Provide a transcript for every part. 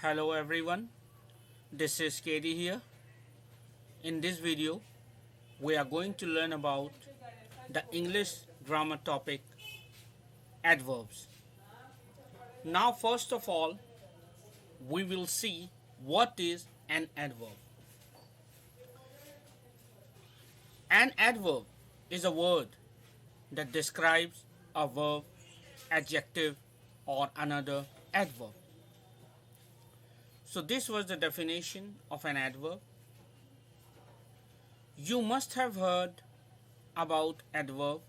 Hello everyone, this is Katie here. In this video, we are going to learn about the English grammar topic adverbs. Now, first of all, we will see what is an adverb. An adverb is a word that describes a verb, adjective, or another adverb. So, this was the definition of an adverb. You must have heard about adverb.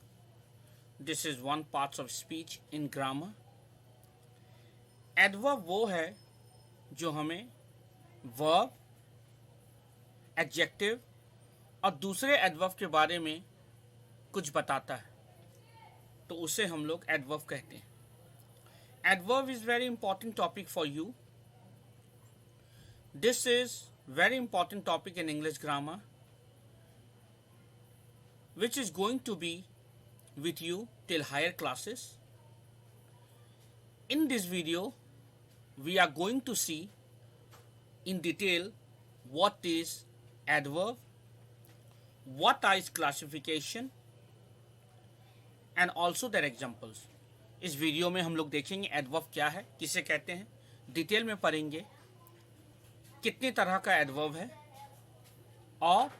This is one part of speech in grammar. Adverb वो है जो हमें verb, adjective और दूसरे adverb के बारे में कुछ बताता है, तो उसे हम लोग एडवर्ब कहते हैं. Adverb is very important topic for you. This is very important topic in English grammar which is going to be with you till higher classes. In this video, we are going to see in detail what is adverb, what are its classification, and also their examples. इस video में हम लोग देखेंगे adverb क्या है, किसे कहते हैं, डिटेल में पढ़ेंगे कितने तरह का एडवर्ब है और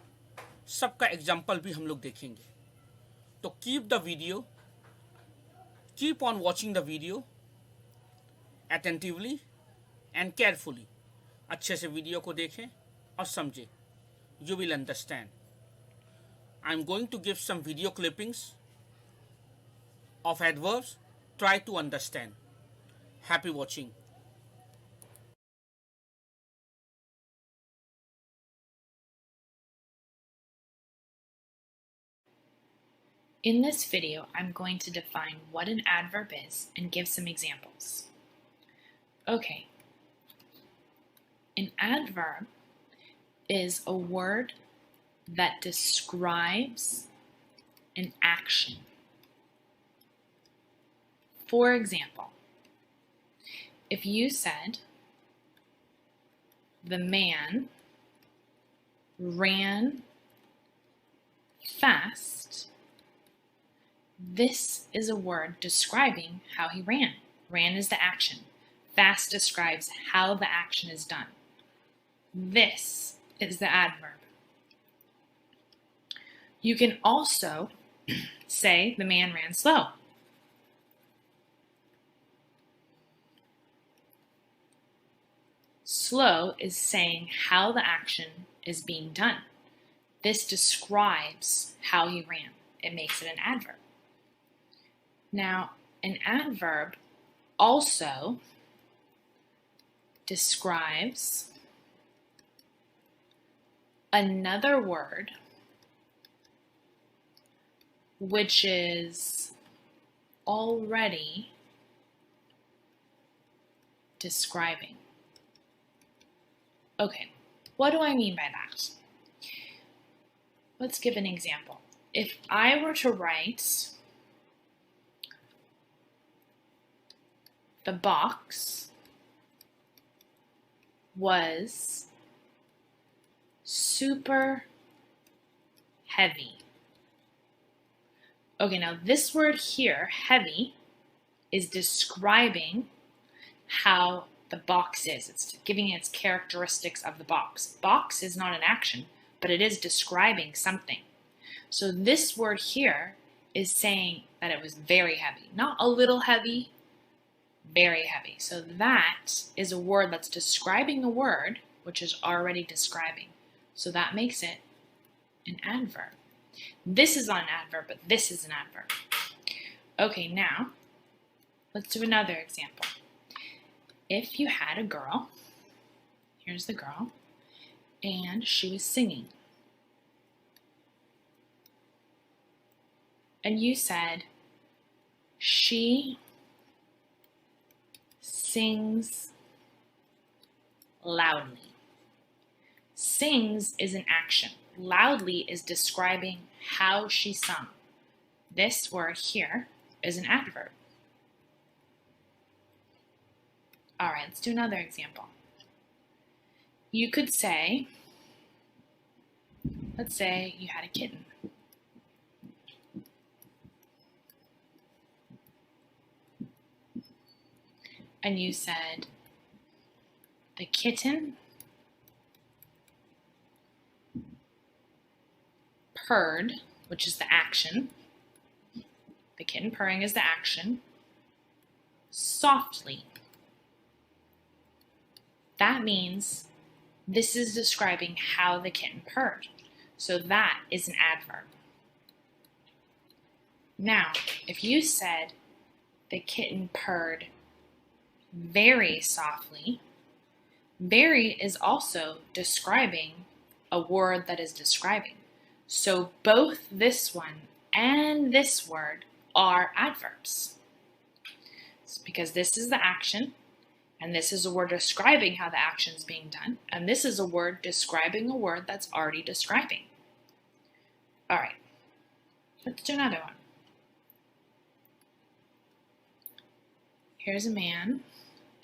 सबका एग्जाम्पल भी हम लोग देखेंगे. तो keep the video, keep on watching the video attentively and carefully. अच्छे से वीडियो को देखें और समझें. You will understand. I am going to give some video clippings of adverbs. Try to understand. Happy watching. In this video, I'm going to define what an adverb is and give some examples. Okay, an adverb is a word that describes an action. For example, if you said, the man ran fast, this is a word describing how he ran. Ran is the action. Fast describes how the action is done. This is the adverb. You can also say the man ran slow. Slow is saying how the action is being done. This describes how he ran. It makes it an adverb. Now, an adverb also describes another word which is already describing. Okay, what do I mean by that? Let's give an example. If I were to write the box was super heavy. Okay, now this word here, heavy, is describing how the box is. It's giving its characteristics of the box. Box is not an action, but it is describing something. So this word here is saying that it was very heavy. Not a little heavy, very heavy. So that is a word that's describing a word which is already describing. So that makes it an adverb. This is not an adverb, but this is an adverb. Okay, now let's do another example. If you had a girl, here's the girl, and she was singing. And you said, she sings loudly. Sings is an action. Loudly is describing how she sung. This word here is an adverb. All right, let's do another example. you could say, let's say you had a kitten. And you said, the kitten purred, which is the action. The kitten purring is the action. Softly. That means this is describing how the kitten purred. So that is an adverb. Now, if you said the kitten purred very softly, very is also describing a word that is describing. So both this one and this word are adverbs. It's because this is the action, and this is a word describing how the action is being done, and this is a word describing a word that's already describing. All right, let's do another one. Here's a man,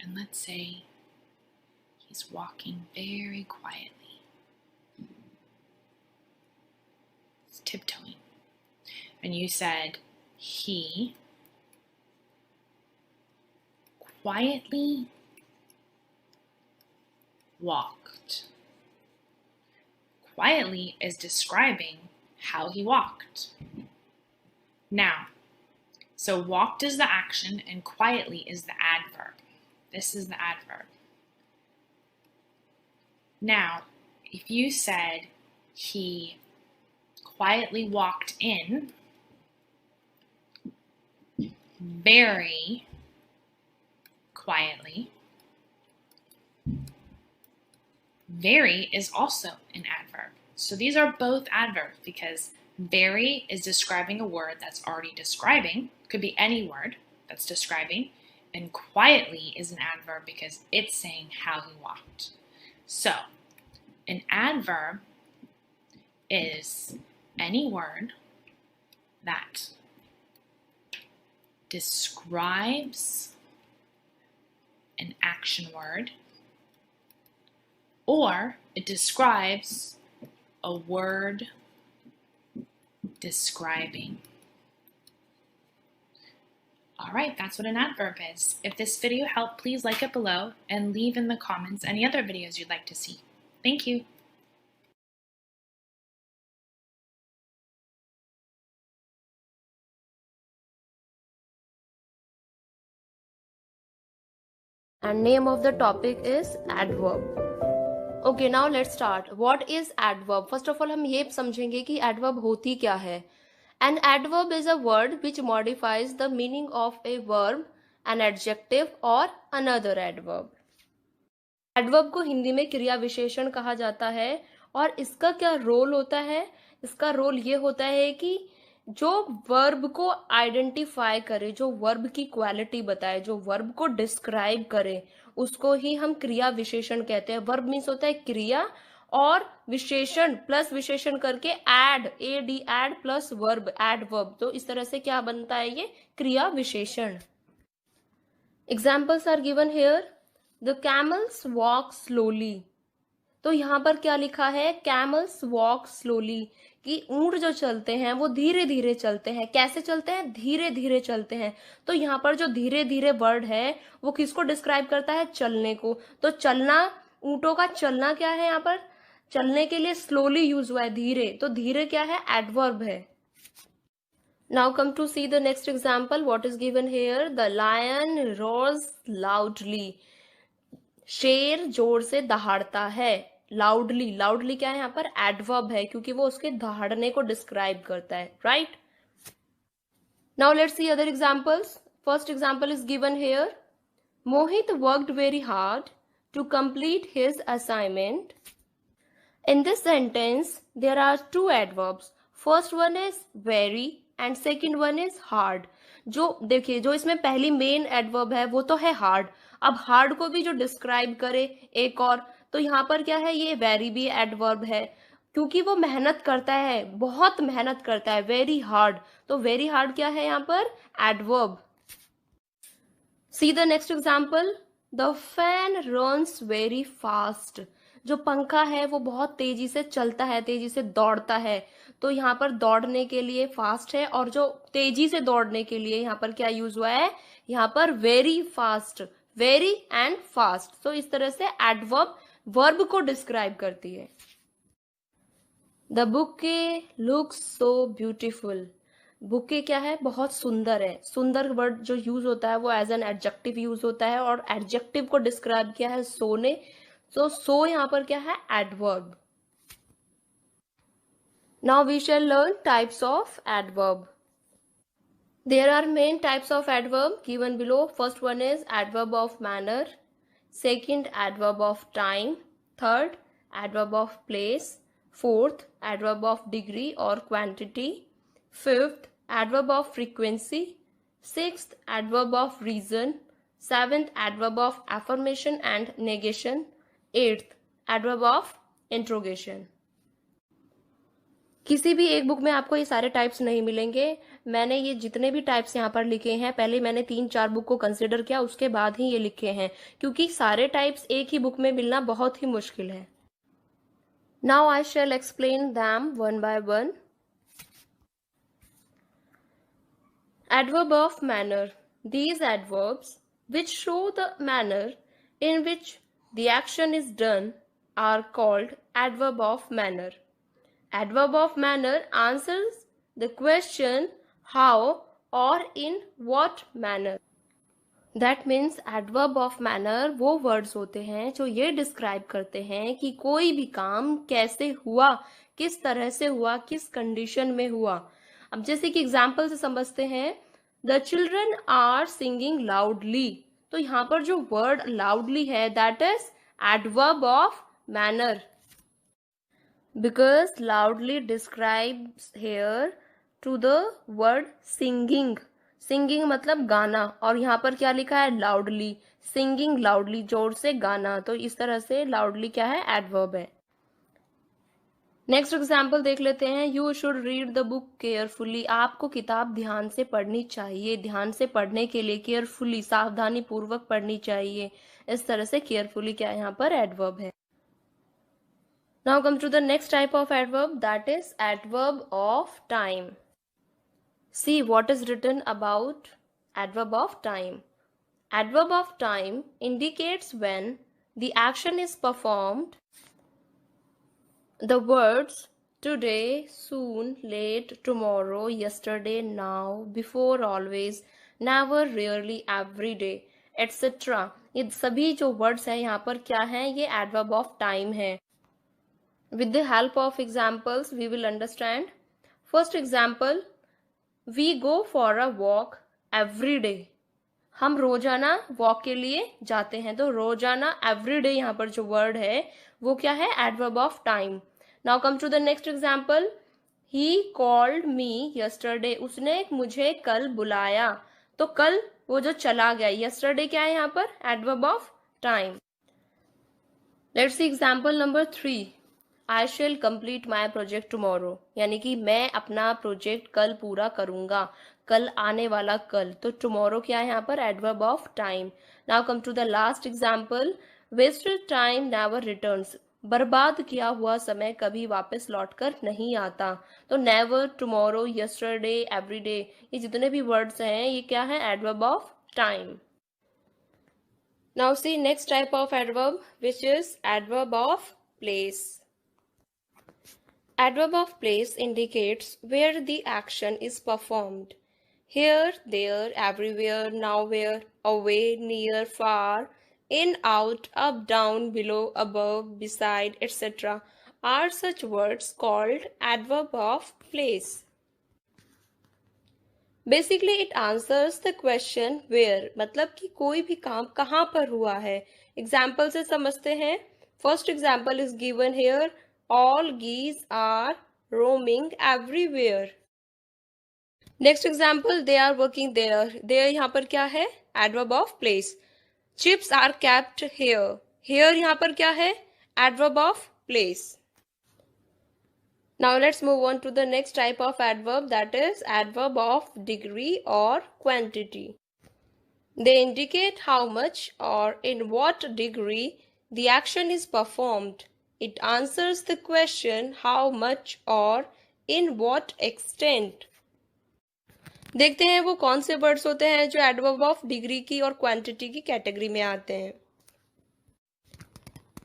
and let's say he's walking very quietly. He's tiptoeing. And you said he quietly walked. Quietly is describing how he walked. Now, so walked is the action and quietly is the adverb. This is the adverb. Now, if you said he quietly walked in very quietly, very is also an adverb. So these are both adverbs because very is describing a word that's already describing, could be any word that's describing, and quietly is an adverb because it's saying how he walked. So an adverb is any word that describes an action word, or it describes a word describing. All right, that's what an adverb is. If this video helped, please like it below and leave in the comments any other videos you'd like to see. Thank you. And name of the topic is adverb. Okay, now let's start. What is adverb? First of all, हम ये समझेंगे कि adverb होती क्या है. An adverb is a word which modifies the meaning of a verb, an adjective or another adverb. Adverb को हिंदी में क्रिया विशेषण कहा जाता है और इसका क्या रोल होता है. इसका रोल ये होता है कि जो वर्ब को आइडेंटिफाई करे, जो वर्ब की क्वालिटी बताए, जो वर्ब को डिस्क्राइब करे, उसको ही हम क्रिया विशेषण कहते हैं. वर्ब मीन्स होता है क्रिया और विशेषण प्लस विशेषण करके ad, ad plus verb, adverb. तो इस तरह से क्या बनता है ये क्रिया विशेषण. Examples are given here. The camels walk slowly. तो यहाँ पर क्या लिखा है, कैमल्स वॉक स्लोली, कि ऊंट जो चलते हैं वो धीरे धीरे चलते हैं. कैसे चलते हैं, धीरे धीरे चलते हैं. तो यहाँ पर जो धीरे धीरे वर्ड है वो किसको डिस्क्राइब करता है, चलने को. तो चलना, ऊंटों का चलना क्या है, यहाँ पर चलने के लिए स्लोली यूज हुआ है, धीरे. तो धीरे क्या है, एडवर्ब है. Now come to see the next example. What is given here? The lion roars loudly. शेर जोर से दहाड़ता है. लाउडली, लाउडली क्या है यहाँ पर, एडवर्ब है, क्योंकि वो उसके दहाड़ने को डिस्क्राइब करता है. Right. Now let's see other examples. First example is given here. Mohit worked very hard to complete his assignment. In this sentence, there are two adverbs. First one is very and second one is hard. जो देखिए, जो इसमें पहली main adverb है वो तो है hard. अब हार्ड को भी जो डिस्क्राइब करे एक और, तो यहाँ पर क्या है, ये वेरी भी एडवर्ब है क्योंकि वो मेहनत करता है, बहुत मेहनत करता है. वेरी हार्ड, तो वेरी हार्ड क्या है यहाँ पर, adverb. C the next example. The fan runs very fast. जो पंखा है वो बहुत तेजी से चलता है, तेजी से दौड़ता है। तो यहाँ पर दौड़ने के लिए फास्ट है, और जो तेजी से दौड़ने के लिए यहाँ पर क्या यूज हुआ है, यहाँ पर very fast, very and fast. तो इस तरह से एडवर्ब वर्ब को डिस्क्राइब करती है। The bouquet looks so beautiful. Bouquet क्या है, बहुत सुंदर है। सुंदर वर्ड जो यूज होता है वो एज एन एडजेक्टिव यूज होता है, और एडजेक्टिव को डिस्क्राइब किया है सो ने। तो सो यहाँ पर क्या है, adverb. Now we shall learn types of adverb. There are main types of adverb given below. First one is adverb of manner, second adverb of time, third adverb of place, fourth adverb of degree or quantity, fifth adverb of frequency, sixth adverb of reason, seventh adverb of affirmation and negation, eighth adverb of interrogation. किसी भी एक book में आपको ये सारे types नहीं मिलेंगे। मैंने ये जितने भी टाइप्स यहाँ पर लिखे हैं, पहले मैंने 3-4 बुक को कंसिडर किया, उसके बाद ही ये लिखे हैं, क्योंकि सारे टाइप्स एक ही बुक में मिलना बहुत ही मुश्किल है। Now I shall explain them one by one. Adverb of manner. These adverbs which show the manner in which the action is done are called adverb of manner. Adverb of manner answers the question how or in what manner. That means adverb of manner वो words होते हैं जो ये describe करते हैं कि कोई भी काम कैसे हुआ, किस तरह से हुआ, किस condition में हुआ। अब जैसे कि एग्जाम्पल से समझते हैं, The children are singing loudly। तो यहाँ पर जो word loudly है, that is adverb of manner. Because loudly describes here to the word singing. Singing मतलब गाना, और यहाँ पर क्या लिखा है, loudly, singing loudly, जोर से गाना। तो इस तरह से loudly क्या है, adverb है। नेक्स्ट एग्जाम्पल देख लेते हैं। You should read the book carefully. आपको किताब ध्यान से पढ़नी चाहिए। ध्यान से पढ़ने के लिए केयरफुली, सावधानी पूर्वक पढ़नी चाहिए। इस तरह से केयरफुली क्या यहाँ पर एडवर्ब है। Now come to the next type of adverb, that is adverb of time. See what is written about adverb of time. Adverb of time indicates when the action is performed. The words today, soon, late, tomorrow, yesterday, now, before, always, never, rarely, every day, etc. ये सभी जो words हैं यहाँ पर क्या हैं, ये adverb of time है। With the help of examples, we will understand. First example, we go for a walk every day. हम रोजाना वॉक के लिए जाते हैं। तो रोजाना every day यहाँ पर जो word है वो क्या है, adverb of time. Now come to the next example. He called me yesterday. उसने मुझे कल बुलाया। तो कल वो जो चला गया, yesterday क्या है यहाँ पर, adverb of time. Let's see example number 3. I shall complete my project tomorrow. यानी कि मैं अपना प्रोजेक्ट कल पूरा करूंगा। कल आने वाला कल, तो tomorrow क्या है यहाँ पर, adverb of time. Now come to the last example. Wasted time never returns. बर्बाद किया हुआ समय कभी वापस लौटकर नहीं आता। तो never, tomorrow, yesterday, everyday, ये जितने भी words हैं ये क्या है, adverb of time. Now see next type of adverb, which is adverb of place. Adverb of place indicates where the action is performed. Here, there, everywhere, nowhere, away, near, far, in, out, up, down, below, above, beside, etc. are such words called adverb of place. Basically, it answers the question where, मतलब कि कोई भी काम कहाँ पर हुआ है। Example से समझते हैं। First example is given here. All geese are roaming everywhere. Next example, they are working there. There यहाँ पर क्या है, adverb of place. Chips are kept here. Here यहाँ पर क्या है, adverb of place. Now let's move on to the next type of adverb, that is adverb of degree or quantity. They indicate how much or in what degree the action is performed. It answers the question how much or in what extent. देखते हैं वो कौन से words होते हैं जो adverb of degree की और क्वांटिटी की कैटेगरी में आते हैं.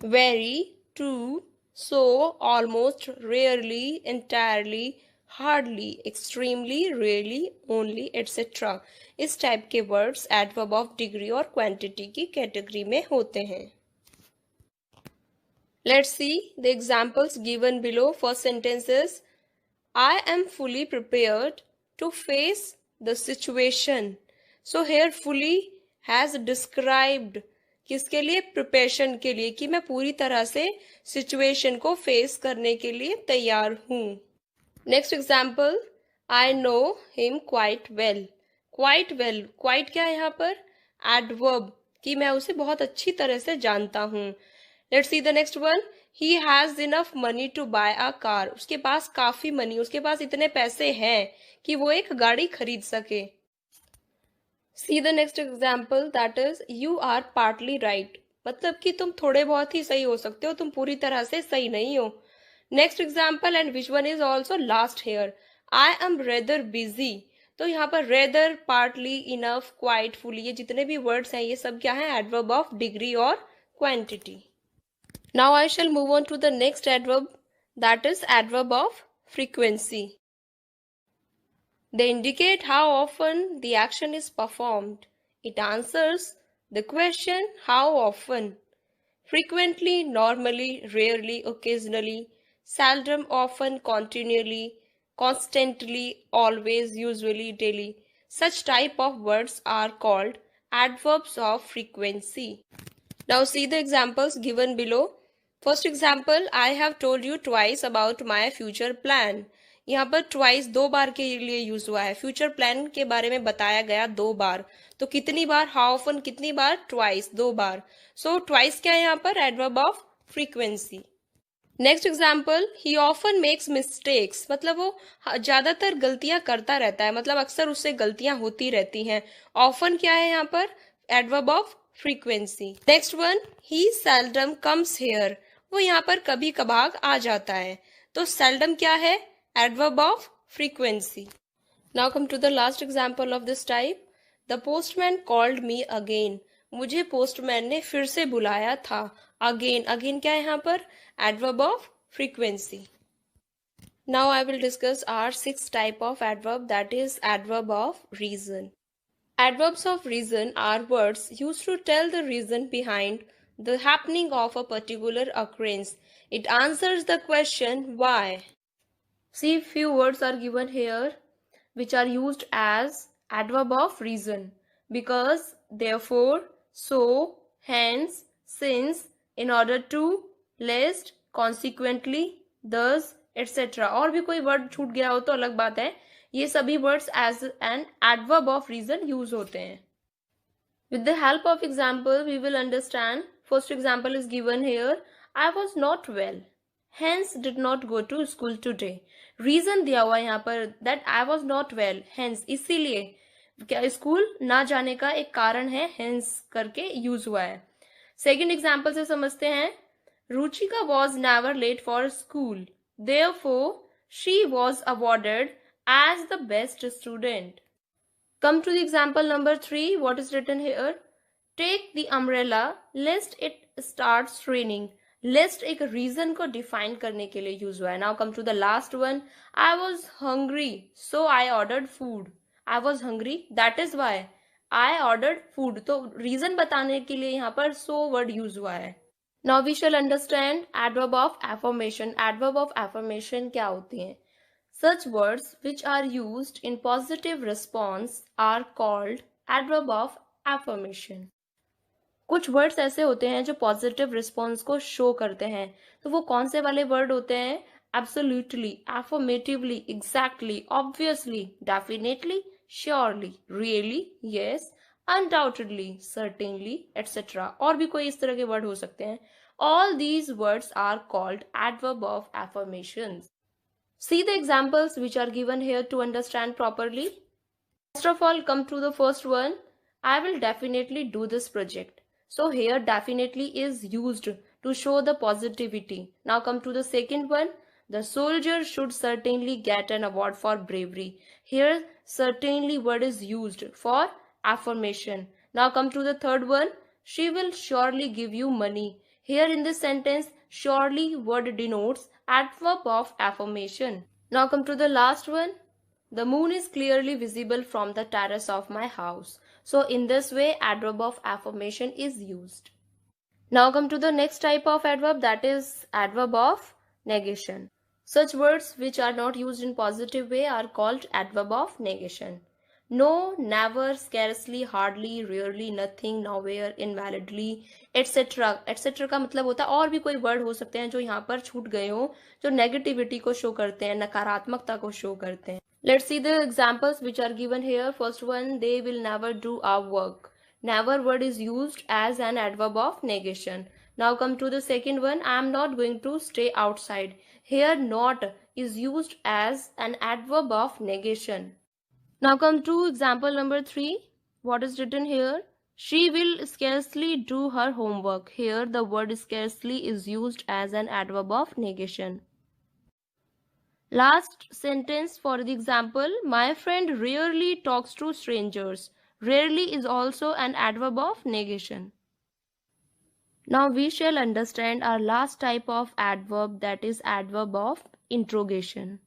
Very, true, so, almost, rarely, entirely, hardly, extremely, really, only, etc. इस टाइप के वर्ड्स एडवर्ब ऑफ डिग्री और क्वांटिटी की कैटेगरी में होते हैं. Let's see the examples given below. First sentence is, I am fully prepared to face the situation. So here fully has described किसके लिए? Preparation के लिए, कि मैं पूरी तरह से सिचुएशन को फेस करने के लिए तैयार हूं. Next example, I know him quite well. Quite well, quite क्या है यहाँ पर? एडवर्ब, कि मैं उसे बहुत अच्छी तरह से जानता हूं. Let's see the next one. He has enough money to buy a car. उसके पास काफी मनी, उसके पास इतने पैसे हैं कि वो एक गाड़ी खरीद सके. See the next example, that is you are partly right. मतलब कि तुम थोड़े बहुत ही सही हो सकते हो, तुम पूरी तरह से सही नहीं हो. Next example, and which one is also last here, I am rather busy. तो यहाँ पर rather, partly, enough, quite, fully, ये जितने भी वर्ड्स हैं ये सब क्या है? एडवर्ब ऑफ डिग्री और quantity. Now I shall move on to the next adverb, that is adverb of frequency. They indicate how often the action is performed. It answers the question how often. Frequently, normally, rarely, occasionally, seldom, often, continually, constantly, always, usually, daily. Such type of words are called adverbs of frequency. Now see the examples given below. First example, I have told you twice about my future plan. यहाँ पर twice 2 बार के लिए use हुआ है. Future plan के बारे में बताया गया 2 बार. तो कितनी बार? हाउ ऑफन कितनी बार? ट्वाइस, 2 बार. सो ट्वाइस क्या है यहाँ पर? Adverb of frequency. Next example, he often makes mistakes. मतलब वो ज्यादातर गलतियां करता रहता है, मतलब अक्सर उससे गलतियां होती रहती हैं. ऑफन क्या है यहाँ पर? Adverb of frequency. Next one, he seldom comes here. वो यहाँ पर कभी कभार आ जाता है. तो सेल्डम क्या है? Adverb of frequency. Now come to the last example of this type. The postman called me again. मुझे postman ने फिर से बुलाया था. Again, again क्या है यहाँ पर? Adverb of frequency. Now I will discuss our 6th type of adverb, that is adverb of reason. Adverbs of reason are words used to tell the reason behind the happening of a particular occurrence. It answers the question why. See, few words are given here which are used as adverb of reason. Because, therefore, so, hence, since, in order to, lest, consequently, thus, etc. और भी कोई word छूट गया हो तो अलग बात है. ये सभी words as an adverb of reason use होते हैं. With the help of example, we will understand. First example is given here. I was not well, hence did not go to school today. Reason दिया हुआ है यहाँ पर, that I was not well, hence, इसीलिए क्या school ना जाने का एक कारण है, हेंस करके यूज हुआ है. सेकेंड एग्जाम्पल से समझते हैं. Ruchika was never late for school, therefore she was awarded as the best student. Come to the example number 3. What is written here? Take the umbrella lest it starts raining. Lest एक reason को define करने के लिए use हुआ है. Now come to the last one. I was hungry so I ordered food. I was hungry, that is why I ordered food. तो reason बताने के लिए यहाँ पर सो वर्ड यूज हुआ है. Now we shall understand adverb of affirmation. Adverb of affirmation क्या होती है? Such words which are used in positive response are called adverb of affirmation. कुछ वर्ड्स ऐसे होते हैं जो पॉजिटिव रिस्पॉन्स को शो करते हैं. तो वो कौन से वाले वर्ड होते हैं? Absolutely, affirmatively, exactly, obviously, definitely, surely, really, yes, undoubtedly, certainly, etcetera. और भी कोई इस तरह के वर्ड हो सकते हैं. All these words are called adverb of affirmation. See the examples which are given here to understand properly. First of all, come to the first one. I will definitely do this project. So here definitely is used to show the positivity. Now come to the second one. The soldier should certainly get an award for bravery. Here, certainly word is used for affirmation. Now come to the third one. She will surely give you money. Here in this sentence, surely word denotes adverb of affirmation. Now come to the last one. The moon is clearly visible from the terrace of my house. So in this way, adverb of affirmation is used. Now come to the next type of adverb, that is adverb of negation. Such words which are not used in positive way are called adverb of negation. No, never, scarcely, hardly, rarely, nothing, nowhere, invalidly, etc. etc. का मतलब होता है और भी कोई word हो सकते हैं जो यहाँ पर छूट गए हो, जो नेगेटिविटी को शो करते हैं, नकारात्मकता को शो करते हैं. Let's see the examples which are given here. First one, they will never do our work. Never word is used as an adverb of negation. Now come to the second one. I am not going to stay outside. Here not is used as an adverb of negation. Now come to example number 3. What is written here? She will scarcely do her homework. Here the word scarcely is used as an adverb of negation. Last sentence for the example. My friend rarely talks to strangers. Rarely is also an adverb of negation. Now we shall understand our last type of adverb, that is adverb of interrogation.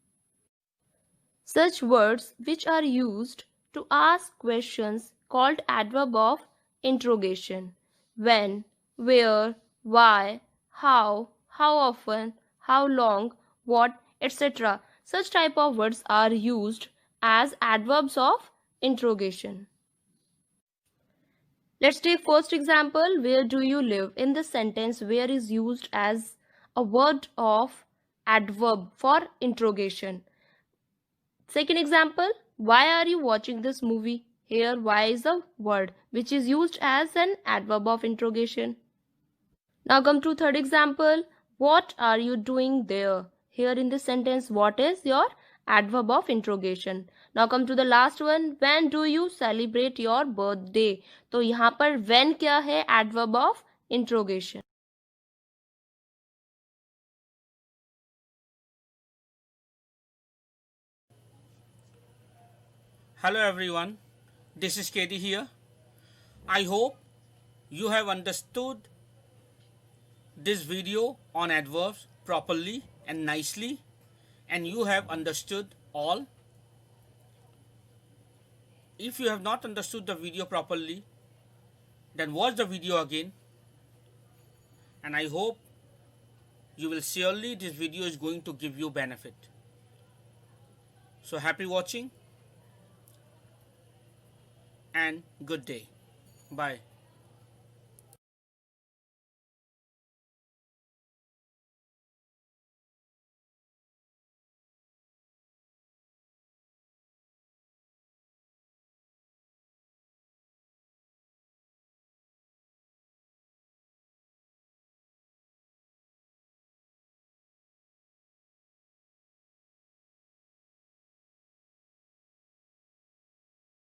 Such words which are used to ask questions called adverb of interrogation. When, where, why, how often, how long, what, etc. Such type of words are used as adverbs of interrogation. Let's take first example. Where do you live? In this sentence, where is used as a word of adverb for interrogation. Second example, why are you watching this movie? Here, why is a word which is used as an adverb of interrogation. Now come to third example, what are you doing there? Here in this sentence, what is your adverb of interrogation. Now come to the last one, when do you celebrate your birthday? तो यहाँ पर when क्या है? Adverb of interrogation. Hello everyone, this is Katie here. I hope you have understood this video on adverbs properly and nicely, and you have understood all. If you have not understood the video properly, then watch the video again, and I hope you will surely this video is going to give you benefit. So happy watching and good day. Bye.